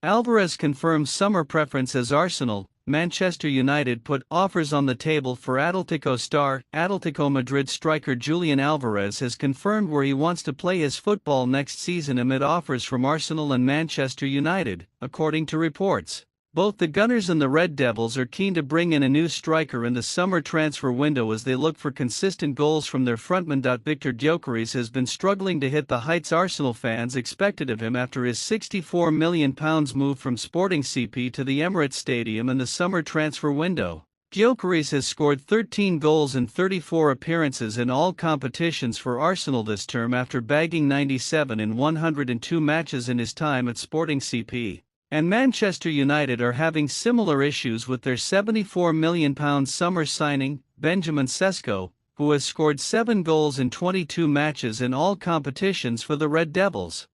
Alvarez confirms summer preference as Arsenal. Manchester United put offers on the table for Atletico Madrid striker Julian Alvarez has confirmed where he wants to play his football next season amid offers from Arsenal and Manchester United, according to reports. Both the Gunners and the Red Devils are keen to bring in a new striker in the summer transfer window as they look for consistent goals from their frontman. Victor Gyökeres has been struggling to hit the heights Arsenal fans expected of him after his £64 million move from Sporting CP to the Emirates Stadium in the summer transfer window. Gyökeres has scored 13 goals in 34 appearances in all competitions for Arsenal this term after bagging 97 in 102 matches in his time at Sporting CP. And Manchester United are having similar issues with their £74 million summer signing, Benjamin Sesko, who has scored 7 goals in 22 matches in all competitions for the Red Devils.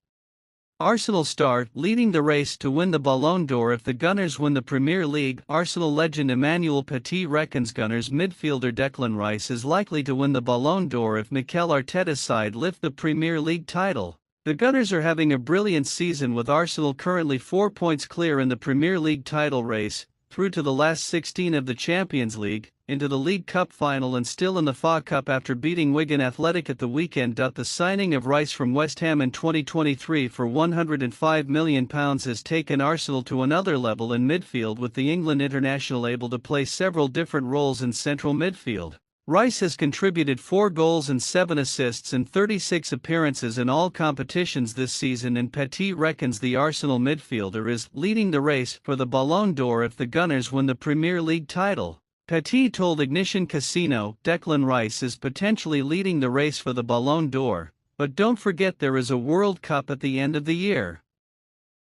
Arsenal star leading the race to win the Ballon d'Or if the Gunners win the Premier League. Arsenal legend Emmanuel Petit reckons Gunners midfielder Declan Rice is likely to win the Ballon d'Or if Mikel Arteta's side lift the Premier League title. The Gunners are having a brilliant season with Arsenal currently 4 points clear in the Premier League title race, through to the last 16 of the Champions League, into the League Cup final and still in the FA Cup after beating Wigan Athletic at the weekend. The signing of Rice from West Ham in 2023 for £105 million has taken Arsenal to another level in midfield, with the England international able to play several different roles in central midfield. Rice has contributed 4 goals and 7 assists in 36 appearances in all competitions this season, and Petit reckons the Arsenal midfielder is leading the race for the Ballon d'Or if the Gunners win the Premier League title. Petit told Ignition Casino Declan Rice is potentially leading the race for the Ballon d'Or, but don't forget there is a World Cup at the end of the year.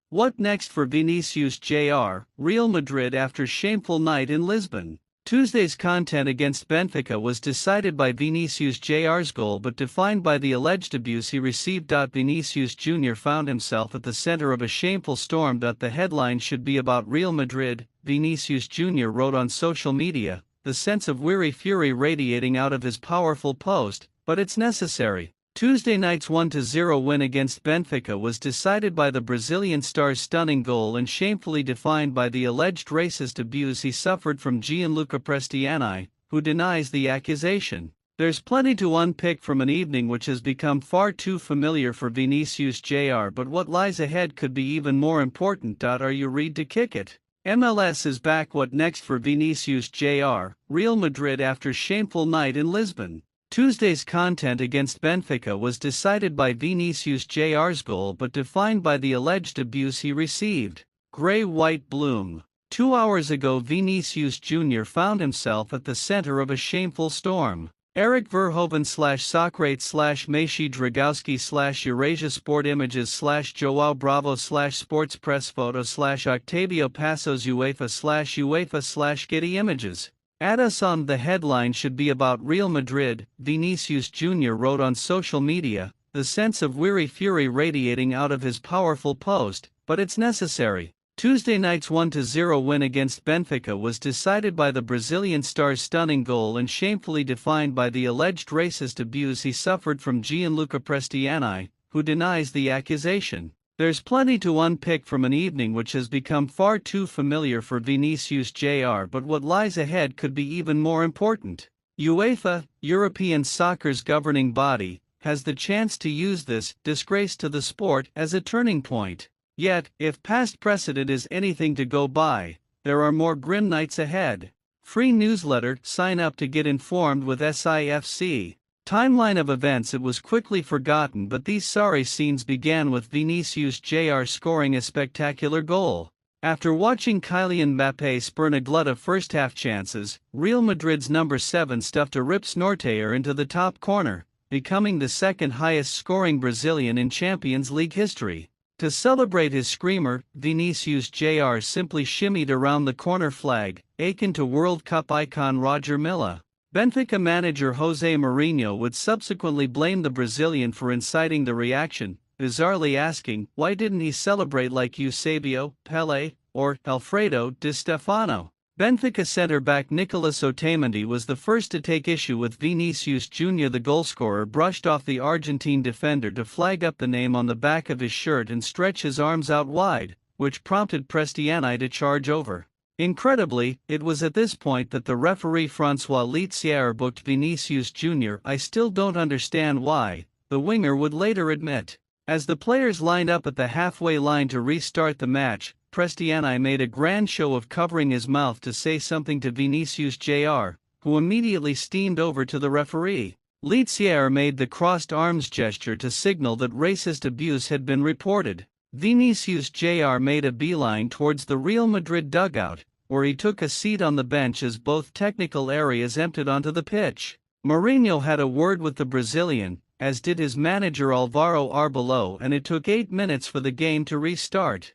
What next for Vinicius Jr., Real Madrid after shameful night in Lisbon? Tuesday's content against Benfica was decided by Vinicius Jr.'s goal but defined by the alleged abuse he received. Vinicius Jr. found himself at the center of a shameful storm. The headline should be about Real Madrid, Vinicius Jr. wrote on social media, the sense of weary fury radiating out of his powerful post, but it's necessary. Tuesday night's 1-0 win against Benfica was decided by the Brazilian star's stunning goal and shamefully defined by the alleged racist abuse he suffered from Gianluca Prestiani, who denies the accusation. There's plenty to unpick from an evening which has become far too familiar for Vinicius Jr., but what lies ahead could be even more important. Are you ready to kick it? MLS is back. What next for Vinicius Jr., Real Madrid after shameful night in Lisbon? Tuesday's content against Benfica was decided by Vinicius Jr.'s goal but defined by the alleged abuse he received. Grey-white bloom. 2 hours ago Vinicius Jr. found himself at the center of a shameful storm. Eric Verhoeven /Socrates/Maciej Dragowski Eurasia Sport Images Joao Bravo Sports Press Photo Octavio Passos UEFA Getty Images. Add us on. The headline should be about Real Madrid, Vinicius Jr. wrote on social media, the sense of weary fury radiating out of his powerful post, but it's necessary. Tuesday night's 1-0 win against Benfica was decided by the Brazilian star's stunning goal and shamefully defined by the alleged racist abuse he suffered from Gianluca Prestiani, who denies the accusation. There's plenty to unpick from an evening which has become far too familiar for Vinicius Jr., but what lies ahead could be even more important. UEFA, European soccer's governing body, has the chance to use this disgrace to the sport as a turning point. Yet, if past precedent is anything to go by, there are more grim nights ahead. Free newsletter, sign up to get informed with SIFC. Timeline of events. It was quickly forgotten, but these sorry scenes began with Vinicius Jr. scoring a spectacular goal. After watching Kylian Mbappé spurn a glut of first-half chances, Real Madrid's number 7 stuffed a Rips Norteyer into the top corner, becoming the second highest-scoring Brazilian in Champions League history. To celebrate his screamer, Vinicius Jr. simply shimmied around the corner flag, akin to World Cup icon Roger Milla. Benfica manager José Mourinho would subsequently blame the Brazilian for inciting the reaction, bizarrely asking, why didn't he celebrate like Eusebio, Pelé, or Alfredo Di Stefano? Benfica centre-back Nicolas Otamendi was the first to take issue with Vinicius Jr. The goalscorer brushed off the Argentine defender to flag up the name on the back of his shirt and stretch his arms out wide, which prompted Prestiani to charge over. Incredibly, it was at this point that the referee Francois Letzier booked Vinicius Jr. I still don't understand why, the winger would later admit. As the players lined up at the halfway line to restart the match, Prestiani made a grand show of covering his mouth to say something to Vinicius Jr., who immediately steamed over to the referee. Letzier made the crossed arms gesture to signal that racist abuse had been reported. Vinicius Jr. made a beeline towards the Real Madrid dugout, where he took a seat on the bench as both technical areas emptied onto the pitch. Mourinho had a word with the Brazilian, as did his manager Alvaro Arbeloa, and it took 8 minutes for the game to restart.